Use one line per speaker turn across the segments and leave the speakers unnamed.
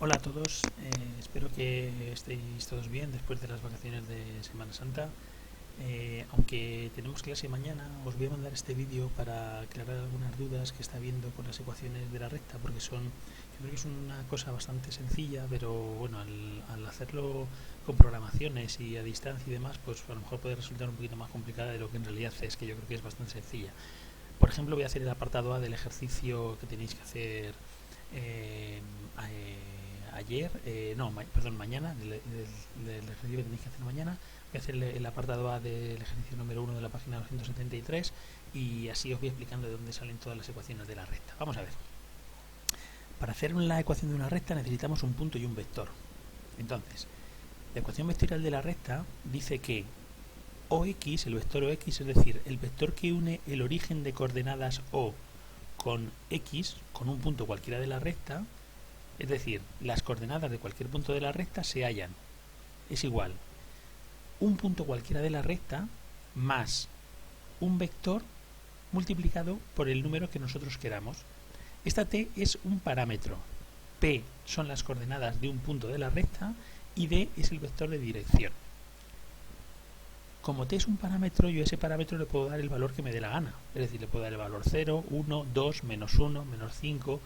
Hola a todos, espero que estéis todos bien después de las vacaciones de Semana Santa. Aunque tenemos clase mañana, os voy a mandar este vídeo para aclarar algunas dudas que está habiendo con las ecuaciones de la recta, porque yo creo que es una cosa bastante sencilla, pero bueno, al hacerlo con programaciones y a distancia y demás, pues a lo mejor puede resultar un poquito más complicada de lo que en realidad es, que yo creo que es bastante sencilla. Por ejemplo, voy a hacer el apartado A del ejercicio que tenéis que hacer eh, ayer, perdón, mañana, del ejercicio que tenéis que hacer mañana. Voy a hacer el apartado A del ejercicio número 1 de la página 273 y así os voy explicando de dónde salen todas las ecuaciones de la recta. Vamos a ver. Para hacer la ecuación de una recta necesitamos un punto y un vector. Entonces, la ecuación vectorial de la recta dice que OX, el vector OX, es decir, el vector que une el origen de coordenadas O con X, con un punto cualquiera de la recta, es decir, las coordenadas de cualquier punto de la recta se hallan, es igual un punto cualquiera de la recta más un vector multiplicado por el número que nosotros queramos. Esta t es un parámetro, p son las coordenadas de un punto de la recta y d es el vector de dirección. Como t es un parámetro, yo a ese parámetro le puedo dar el valor que me dé la gana. Es decir, le puedo dar el valor 0, 1, 2, menos 1, menos 5,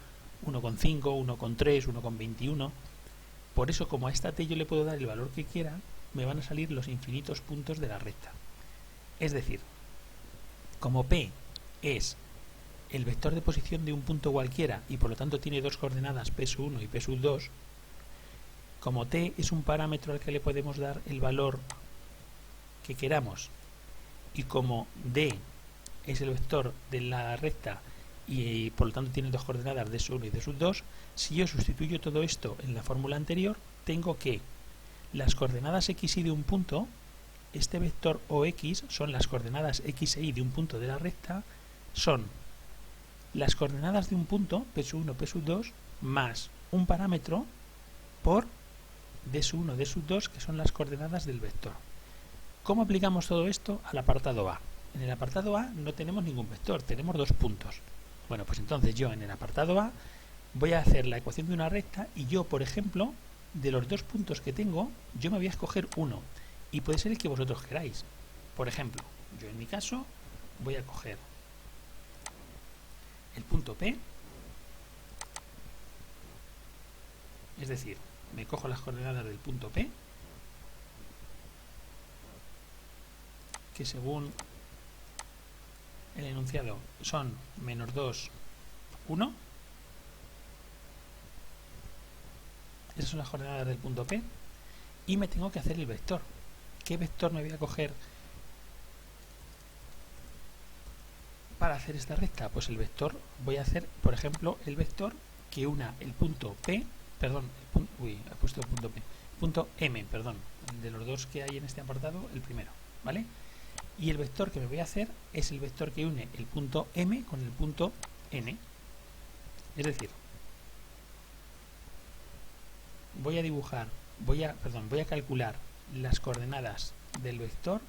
1,5, 1,3, 1,21. Por eso, como a esta t yo le puedo dar el valor que quiera, me van a salir los infinitos puntos de la recta. Es decir, como p es el vector de posición de un punto cualquiera y por lo tanto tiene dos coordenadas p1 y p2, como t es un parámetro al que le podemos dar el valor que queramos y como d es el vector de la recta y por lo tanto tiene dos coordenadas d1 y d2, si yo sustituyo todo esto en la fórmula anterior, tengo que las coordenadas x y de un punto, este vector OX son las coordenadas x e y de un punto de la recta, son las coordenadas de un punto, p1, p2, más un parámetro por d1, d2, que son las coordenadas del vector. ¿Cómo aplicamos todo esto al apartado A? En el apartado A no tenemos ningún vector, tenemos dos puntos. Bueno, pues entonces yo en el apartado A voy a hacer la ecuación de una recta y yo, por ejemplo, de los dos puntos que tengo, yo me voy a escoger uno. Y puede ser el que vosotros queráis. Por ejemplo, yo en mi caso voy a coger el punto P, es decir, me cojo las coordenadas del punto P, que según el enunciado son menos 2, 1. Esas son las coordenadas del punto P. Y me tengo que hacer el vector. ¿Qué vector me voy a coger para hacer esta recta? Pues el vector, voy a hacer, por ejemplo, el vector que una el punto P, perdón, he puesto el punto P, punto M, perdón, de los dos que hay en este apartado, el primero, ¿vale? Y el vector que me voy a hacer es el vector que une el punto M con el punto N. Es decir, voy a calcular las coordenadas del vector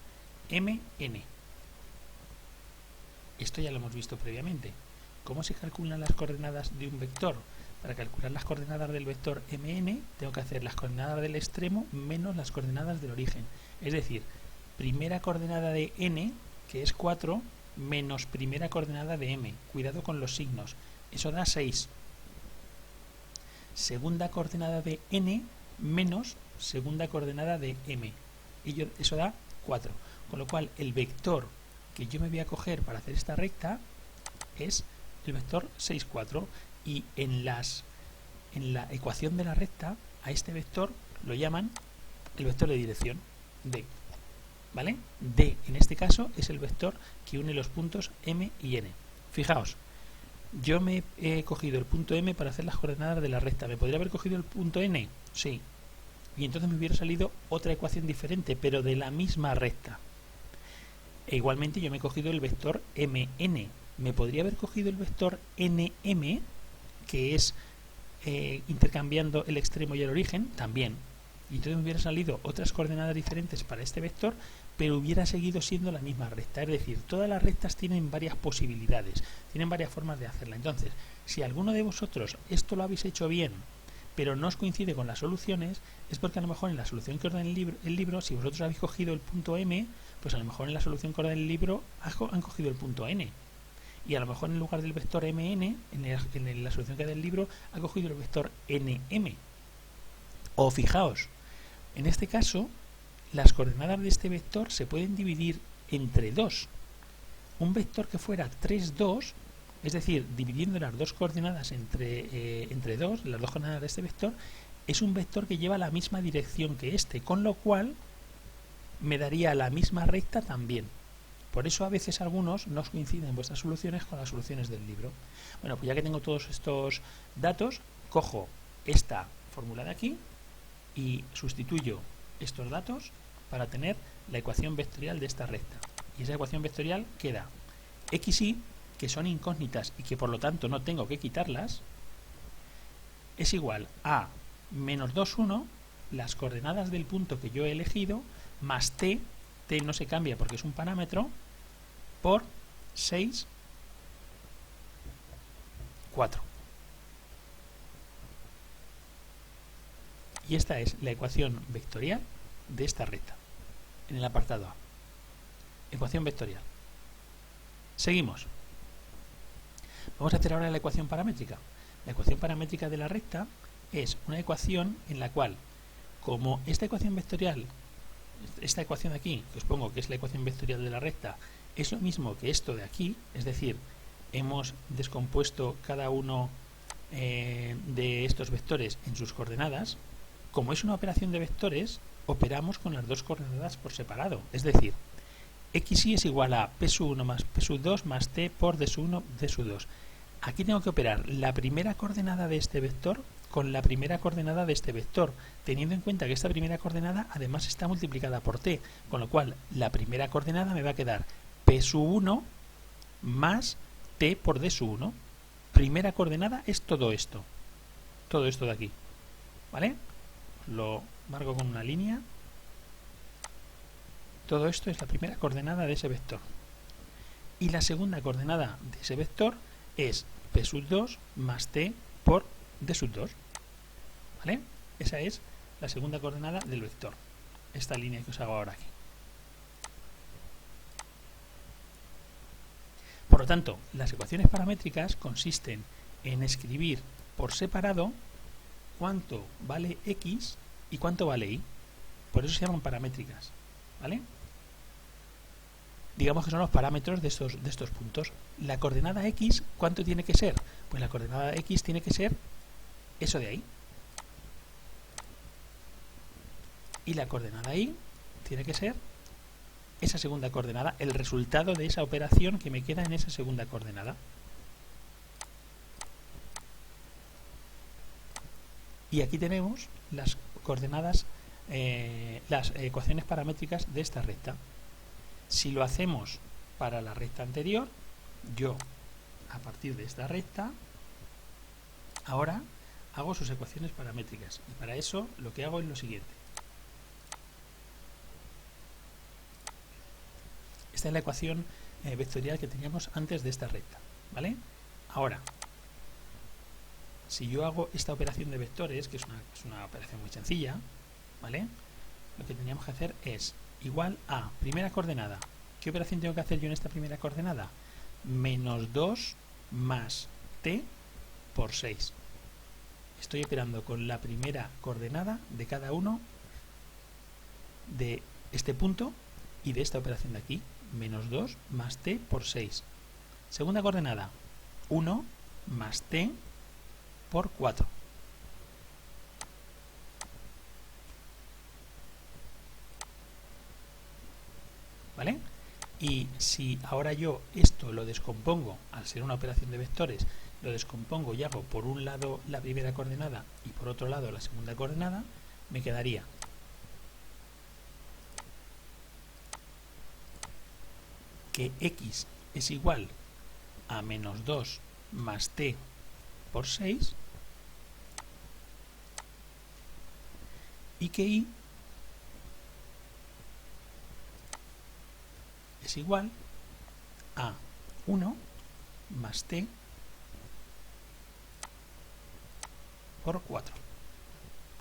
MN. Esto ya lo hemos visto previamente. ¿Cómo se calculan las coordenadas de un vector? Para calcular las coordenadas del vector MN tengo que hacer las coordenadas del extremo menos las coordenadas del origen. Es decir, primera coordenada de N, que es 4, menos primera coordenada de M. Cuidado con los signos. Eso da 6. Segunda coordenada de N menos segunda coordenada de M. Eso da 4. Con lo cual, el vector que yo me voy a coger para hacer esta recta es el vector 6, 4. Y en la ecuación de la recta, a este vector lo llaman el vector de dirección, D. ¿Vale? D, en este caso, es el vector que une los puntos M y N. Fijaos, yo me he cogido el punto M para hacer las coordenadas de la recta. ¿Me podría haber cogido el punto N? Sí. Y entonces me hubiera salido otra ecuación diferente, pero de la misma recta. E igualmente yo me he cogido el vector MN. ¿Me podría haber cogido el vector NM, que es intercambiando el extremo y el origen? También. Y entonces me hubiera salido otras coordenadas diferentes para este vector, pero hubiera seguido siendo la misma recta. Es decir, todas las rectas tienen varias posibilidades, tienen varias formas de hacerla. Entonces, si alguno de vosotros esto lo habéis hecho bien, pero no os coincide con las soluciones, es porque a lo mejor en la solución que ordena el libro, si vosotros habéis cogido el punto M, pues a lo mejor en la solución que ordena el libro han cogido el punto N. Y a lo mejor en lugar del vector MN, en la solución que da el libro, ha cogido el vector NM. O fijaos, en este caso, las coordenadas de este vector se pueden dividir entre 2. Un vector que fuera 3, 2, es decir, dividiendo las dos coordenadas entre 2, las dos coordenadas de este vector, es un vector que lleva la misma dirección que este, con lo cual me daría la misma recta también. Por eso a veces algunos no os coinciden vuestras soluciones con las soluciones del libro. Bueno, pues ya que tengo todos estos datos, cojo esta fórmula de aquí y sustituyo estos datos para tener la ecuación vectorial de esta recta. Y esa ecuación vectorial queda x y, que son incógnitas y que por lo tanto no tengo que quitarlas, es igual a menos 2, 1, las coordenadas del punto que yo he elegido, más t no se cambia porque es un parámetro, por 6, 4. Y esta es la ecuación vectorial de esta recta, en el apartado A. Ecuación vectorial. Seguimos. Vamos a hacer ahora la ecuación paramétrica. La ecuación paramétrica de la recta es una ecuación en la cual, como esta ecuación vectorial, esta ecuación de aquí, que os pongo que es la ecuación vectorial de la recta, es lo mismo que esto de aquí, es decir, hemos descompuesto cada uno de estos vectores en sus coordenadas. Como es una operación de vectores, operamos con las dos coordenadas por separado, es decir, xy es igual a p sub 1 más p sub 2 más t por d sub 1 d sub 2. Aquí tengo que operar la primera coordenada de este vector con la primera coordenada de este vector, teniendo en cuenta que esta primera coordenada además está multiplicada por t, con lo cual la primera coordenada me va a quedar p sub 1 más t por d sub 1. Primera coordenada es todo esto de aquí, ¿vale? Lo marco con una línea. Todo esto es la primera coordenada de ese vector. Y la segunda coordenada de ese vector es p sub 2 más t por d sub 2. ¿Vale? Esa es la segunda coordenada del vector. Esta línea que os hago ahora aquí. Por lo tanto, las ecuaciones paramétricas consisten en escribir por separado cuánto vale x y cuánto vale y. Por eso se llaman paramétricas. ¿Vale? Digamos que son los parámetros de estos puntos. La coordenada x, ¿cuánto tiene que ser? Pues la coordenada x tiene que ser eso de ahí. Y la coordenada y tiene que ser esa segunda coordenada, el resultado de esa operación que me queda en esa segunda coordenada. Y aquí tenemos las coordenadas, las ecuaciones paramétricas de esta recta. Si lo hacemos para la recta anterior, yo a partir de esta recta ahora hago sus ecuaciones paramétricas, y para eso lo que hago es lo siguiente. Esta es la ecuación vectorial que teníamos antes de esta recta, ¿vale? Ahora, si yo hago esta operación de vectores, que es una operación muy sencilla, ¿vale? Lo que teníamos que hacer es igual a primera coordenada. ¿Qué operación tengo que hacer yo en esta primera coordenada? Menos 2 más t por 6. Estoy operando con la primera coordenada de cada uno de este punto y de esta operación de aquí. Menos 2 más t por 6. Segunda coordenada, 1 más t por 4. ¿Vale? Y si ahora yo esto lo descompongo, al ser una operación de vectores, lo descompongo y hago por un lado la primera coordenada y por otro lado la segunda coordenada, me quedaría que x es igual a menos 2 más t por 6 y que y es igual a 1 más t por 4.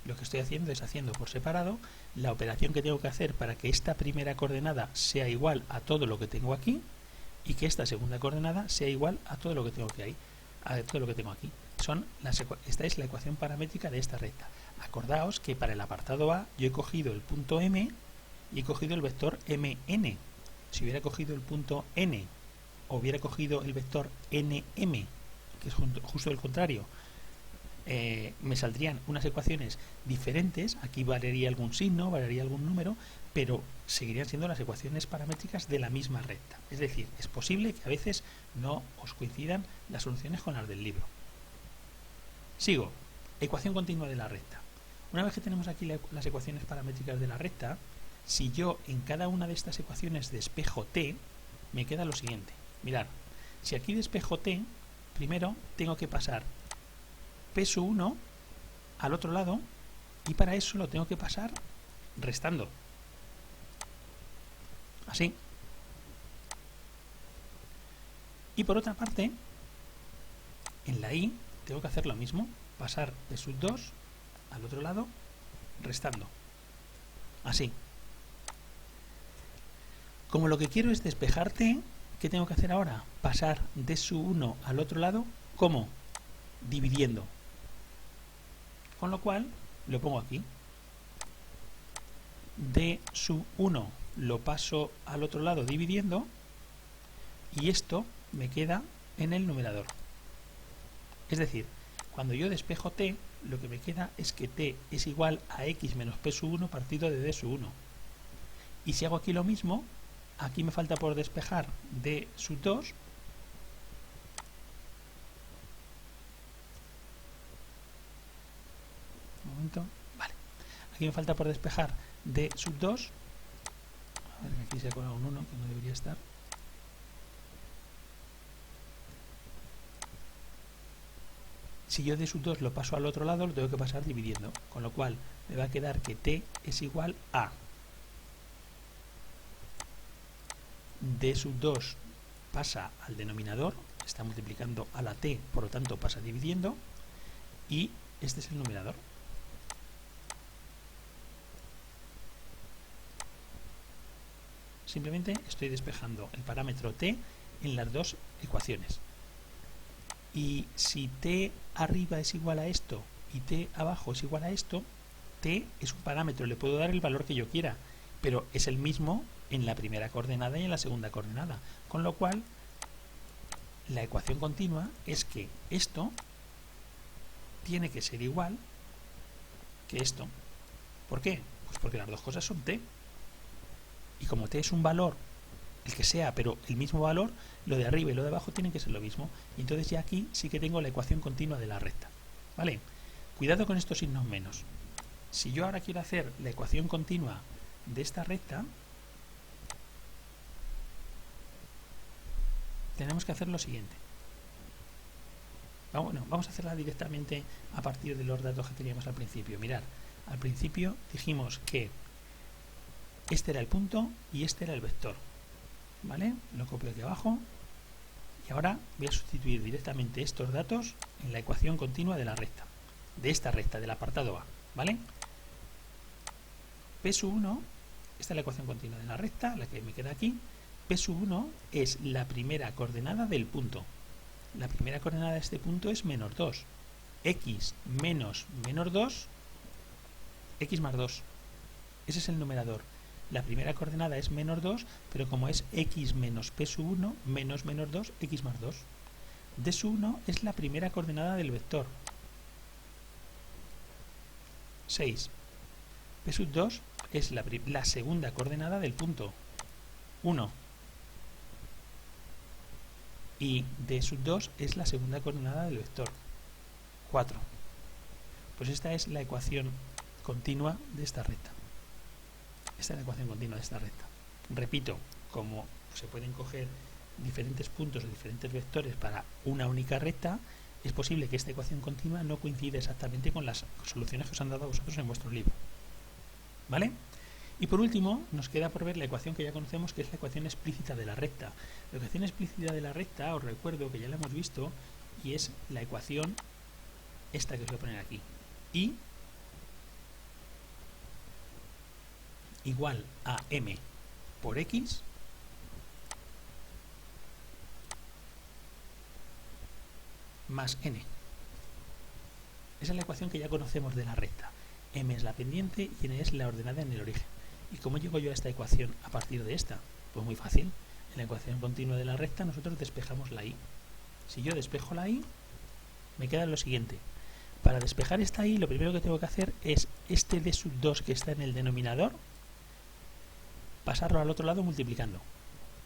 lo que estoy haciendo es haciendo por separado la operación que tengo que hacer para que esta primera coordenada sea igual a todo lo que tengo aquí y que esta segunda coordenada sea igual a todo lo que tengo aquí. Esta es la ecuación paramétrica de esta recta. Acordaos que para el apartado A yo he cogido el punto M y he cogido el vector MN. Si hubiera cogido el punto N o hubiera cogido el vector NM, que es justo el contrario, me saldrían unas ecuaciones diferentes. Aquí variaría algún signo, variaría algún número, pero seguirían siendo las ecuaciones paramétricas de la misma recta. Es decir, es posible que a veces no os coincidan las soluciones con las del libro. Sigo. Ecuación continua de la recta. Una vez que tenemos aquí las ecuaciones paramétricas de la recta, si yo en cada una de estas ecuaciones despejo t, me queda lo siguiente. Mirad, si aquí despejo t, primero tengo que pasar p sub 1 al otro lado y para eso lo tengo que pasar restando. Así. Y por otra parte, en la y tengo que hacer lo mismo, pasar p sub 2 al otro lado restando. Así. Como lo que quiero es despejar t, ¿qué tengo que hacer ahora? Pasar d sub 1 al otro lado, ¿cómo? Dividiendo. Con lo cual, lo pongo aquí. D sub 1 lo paso al otro lado dividiendo y esto me queda en el numerador. Es decir, cuando yo despejo t, lo que me queda es que t es igual a x menos p sub 1 partido de d sub 1. Y si hago aquí lo mismo, aquí me falta por despejar d sub 2. Un momento. Vale. Aquí me falta por despejar d sub 2. A ver, que aquí se ha colado un 1 que no debería estar. Si yo d sub 2 lo paso al otro lado, lo tengo que pasar dividiendo. Con lo cual me va a quedar que t es igual a d sub 2 pasa al denominador, está multiplicando a la t, por lo tanto pasa dividiendo, y este es el numerador. Simplemente estoy despejando el parámetro t en las dos ecuaciones. Y si t arriba es igual a esto y t abajo es igual a esto, t es un parámetro, le puedo dar el valor que yo quiera, pero es el mismo en la primera coordenada y en la segunda coordenada. Con lo cual, la ecuación continua es que esto tiene que ser igual que esto. ¿Por qué? Pues porque las dos cosas son t. Y como t es un valor, el que sea, pero el mismo valor, lo de arriba y lo de abajo tienen que ser lo mismo. Y entonces ya aquí sí que tengo la ecuación continua de la recta. ¿Vale? Cuidado con estos signos menos. Si yo ahora quiero hacer la ecuación continua de esta recta, tenemos que hacer lo siguiente. Bueno, vamos a hacerla directamente a partir de los datos que teníamos al principio. Mirad, al principio dijimos que este era el punto y este era el vector. ¿Vale? Lo copio aquí abajo y ahora voy a sustituir directamente estos datos en la ecuación continua de la recta, de esta recta, del apartado A. ¿Vale? P sub 1, esta es la ecuación continua de la recta, la que me queda aquí. P sub 1 es la primera coordenada del punto. La primera coordenada de este punto es menos 2. X menos menos 2, x más 2. Ese es el numerador. La primera coordenada es menos 2, pero como es x menos p sub 1, menos menos 2, x más 2. D sub 1 es la primera coordenada del vector. 6. P sub 2 es la segunda coordenada del punto. 1. Y D sub 2 es la segunda coordenada del vector. 4. Pues esta es la ecuación continua de esta recta. Esta es la ecuación continua de esta recta. Repito, como se pueden coger diferentes puntos o diferentes vectores para una única recta, es posible que esta ecuación continua no coincida exactamente con las soluciones que os han dado a vosotros en vuestro libro. ¿Vale? Y por último, nos queda por ver la ecuación que ya conocemos, que es la ecuación explícita de la recta. La ecuación explícita de la recta, os recuerdo que ya la hemos visto, y es la ecuación esta que os voy a poner aquí. Y igual a m por x más n. Esa es la ecuación que ya conocemos de la recta. M es la pendiente y n es la ordenada en el origen. ¿Y cómo llego yo a esta ecuación a partir de esta? Pues muy fácil. En la ecuación continua de la recta nosotros despejamos la y. Si yo despejo la y, me queda lo siguiente. Para despejar esta y, lo primero que tengo que hacer es este d sub 2 que está en el denominador, pasarlo al otro lado multiplicando.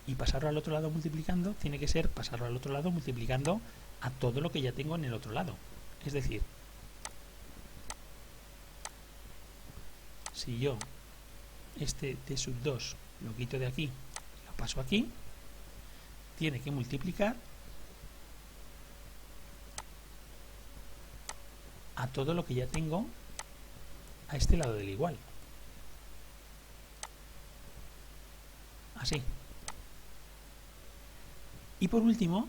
Y pasarlo al otro lado multiplicando tiene que ser pasarlo al otro lado multiplicando a todo lo que ya tengo en el otro lado. Es decir, si yo este d sub 2 lo quito de aquí, lo paso aquí, tiene que multiplicar a todo lo que ya tengo a este lado del igual. Así. Y por último,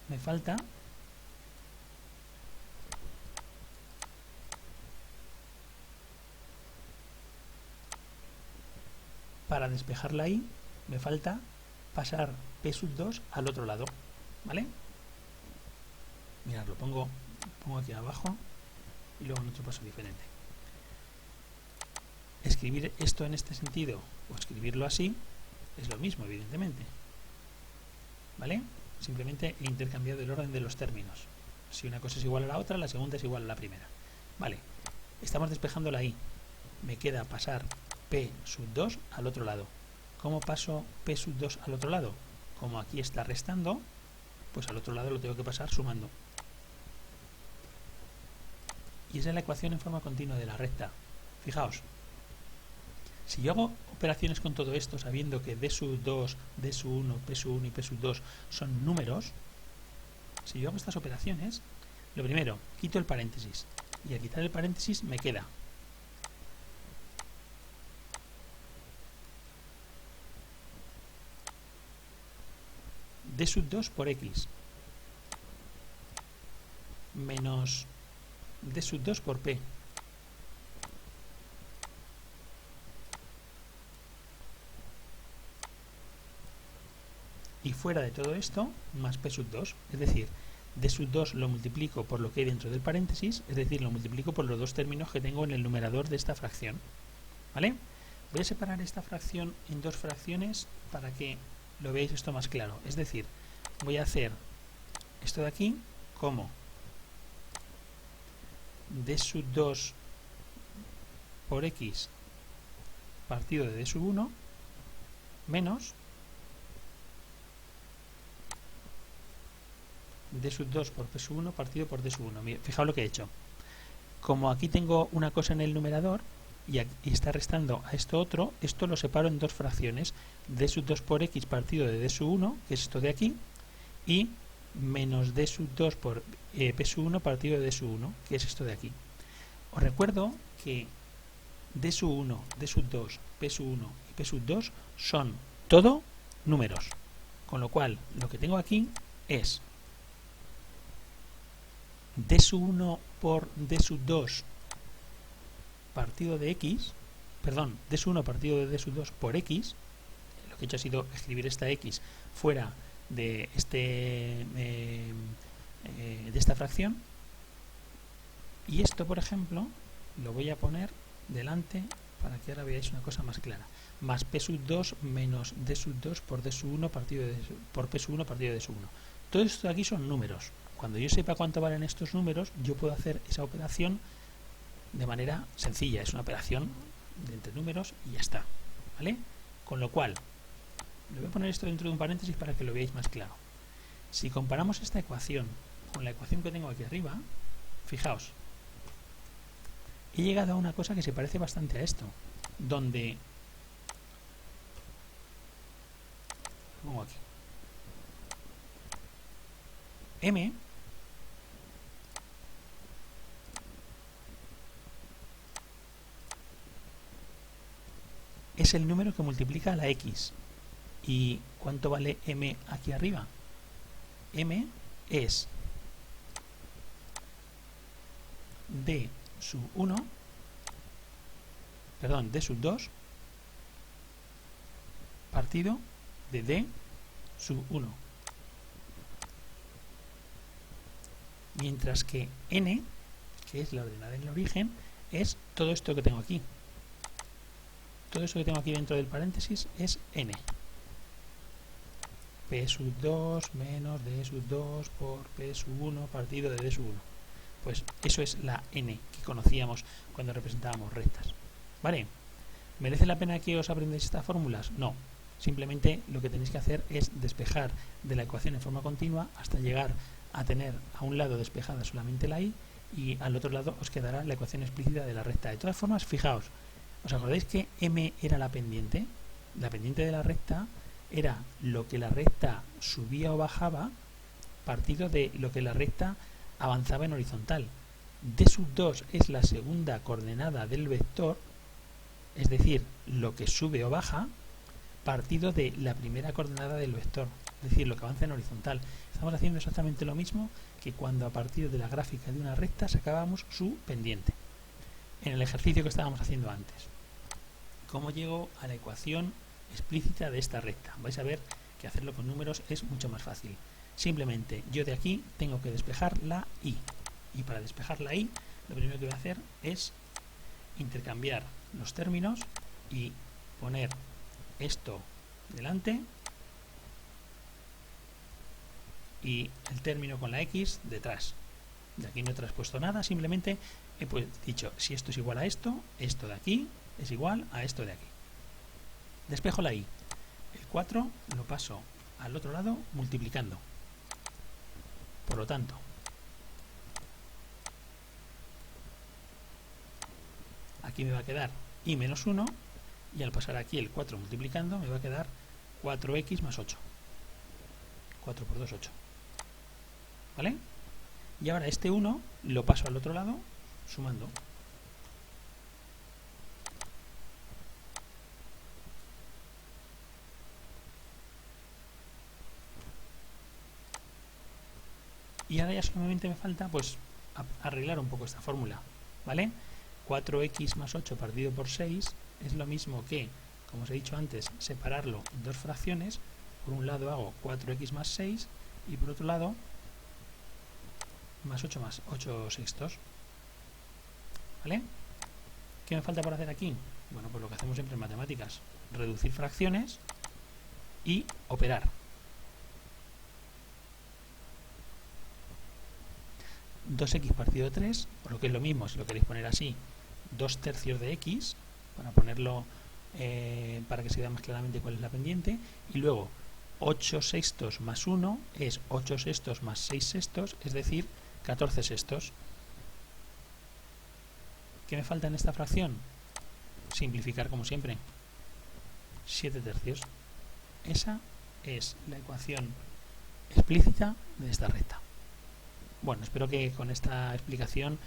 me falta para despejar la y, me falta pasar p sub 2 al otro lado, ¿vale? Mirad, lo pongo aquí abajo y luego en otro paso diferente. Escribir esto en este sentido o escribirlo así es lo mismo, evidentemente, ¿vale? Simplemente he intercambiado el orden de los términos. Si una cosa es igual a la otra, la segunda es igual a la primera. Vale, estamos despejando la y. Me queda pasar p sub 2 al otro lado. ¿Cómo paso p sub 2 al otro lado? Como aquí está restando, pues al otro lado lo tengo que pasar sumando. Y esa es la ecuación en forma continua de la recta. Fijaos, si yo hago operaciones con todo esto sabiendo que d sub 2, d sub 1, p sub 1 y p sub 2 son números, si yo hago estas operaciones, lo primero, quito el paréntesis. Y al quitar el paréntesis me queda d sub 2 por x menos d sub 2 por p y fuera de todo esto más p sub 2, es decir, d sub 2 lo multiplico por lo que hay dentro del paréntesis, es decir, lo multiplico por los dos términos que tengo en el numerador de esta fracción, ¿vale? Voy a separar esta fracción en dos fracciones para que lo veáis esto más claro, es decir, voy a hacer esto de aquí como d sub 2 por x partido de d sub 1 menos d sub 2 por p sub 1 partido por d sub 1. Fijaos lo que he hecho. Como aquí tengo una cosa en el numerador y está restando a esto otro, esto lo separo en dos fracciones. D sub 2 por x partido de d sub 1, que es esto de aquí, y menos d sub 2 por p sub 1 partido de d sub 1, que es esto de aquí. Os recuerdo que d sub 1, d sub 2, p sub 1 y p sub 2 son todo números. Con lo cual, lo que tengo aquí es d sub 1 por d sub 2 partido de x, perdón, d sub 1 partido de d sub 2 por x, lo que he hecho ha sido escribir esta x fuera de esta fracción, y esto, por ejemplo, lo voy a poner delante para que ahora veáis una cosa más clara, más p sub 2 menos d sub 2 por d sub 1 partido de por p sub 1 partido de d sub 1. Todo esto de aquí son números. Cuando yo sepa cuánto valen estos números, yo puedo hacer esa operación de manera sencilla. Es una operación de entre números y ya está, ¿vale? Con lo cual, le voy a poner esto dentro de un paréntesis para que lo veáis más claro. Si comparamos esta ecuación con la ecuación que tengo aquí arriba, fijaos, he llegado a una cosa que se parece bastante a esto, donde lo pongo aquí. M es el número que multiplica a la x. ¿Y cuánto vale m aquí arriba? M es d sub 1, perdón, d sub 2 partido de d sub 1. Mientras que n, que es la ordenada en el origen, es todo esto que tengo aquí. Todo esto que tengo aquí dentro del paréntesis es n. P sub 2 menos D sub 2 por P sub 1 partido de D sub 1. Pues eso es la n que conocíamos cuando representábamos rectas. ¿Vale? ¿Merece la pena que os aprendáis estas fórmulas? No. Simplemente lo que tenéis que hacer es despejar de la ecuación en forma continua hasta llegar a tener a un lado despejada solamente la y al otro lado os quedará la ecuación explícita de la recta. De todas formas, fijaos, ¿os acordáis que m era la pendiente? La pendiente de la recta era lo que la recta subía o bajaba partido de lo que la recta avanzaba en horizontal. D sub 2 es la segunda coordenada del vector, es decir, lo que sube o baja partido de la primera coordenada del vector, es decir, lo que avanza en horizontal. Estamos haciendo exactamente lo mismo que cuando a partir de la gráfica de una recta sacábamos su pendiente, en el ejercicio que estábamos haciendo antes. ¿Cómo llego a la ecuación explícita de esta recta? Vais a ver que hacerlo con números es mucho más fácil. Simplemente yo de aquí tengo que despejar la y para despejar la y lo primero que voy a hacer es intercambiar los términos y poner esto delante y el término con la x detrás. De aquí no he traspuesto nada, simplemente he dicho si esto es igual a esto, esto de aquí es igual a esto de aquí. Despejo la y. El 4 lo paso al otro lado multiplicando. Por lo tanto, aquí me va a quedar y menos 1 y al pasar aquí el 4 multiplicando me va a quedar 4x más 8. 4 por 2, 8. ¿Vale? Y ahora este 1 lo paso al otro lado sumando. Y ahora ya solamente me falta pues arreglar un poco esta fórmula, ¿vale? 4x más 8 partido por 6 es lo mismo que, como os he dicho antes, separarlo en dos fracciones. Por un lado hago 4x más 6 y por otro lado más 8 sextos. ¿Vale? ¿Qué me falta por hacer aquí? Bueno, pues lo que hacemos siempre en matemáticas, reducir fracciones y operar. 2x partido de 3, o lo que es lo mismo, si lo queréis poner así, 2 tercios de x, para ponerlo para que se vea más claramente cuál es la pendiente, y luego 8 sextos más 1 es 8 sextos más 6 sextos, es decir, 14 sextos. ¿Qué me falta en esta fracción? Simplificar como siempre. 7 tercios. Esa es la ecuación explícita de esta recta. Bueno, espero que con esta explicación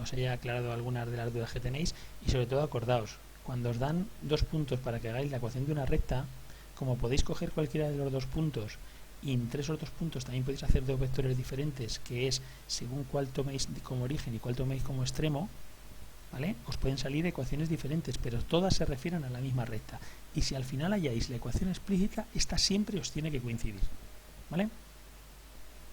os haya aclarado algunas de las dudas que tenéis y sobre todo acordaos, cuando os dan 2 puntos para que hagáis la ecuación de una recta, como podéis coger cualquiera de los 2 puntos y entre esos 2 puntos también podéis hacer 2 vectores diferentes, que es según cuál toméis como origen y cuál toméis como extremo, ¿vale? Os pueden salir ecuaciones diferentes, pero todas se refieren a la misma recta. Y si al final halláis la ecuación explícita, esta siempre os tiene que coincidir, ¿vale?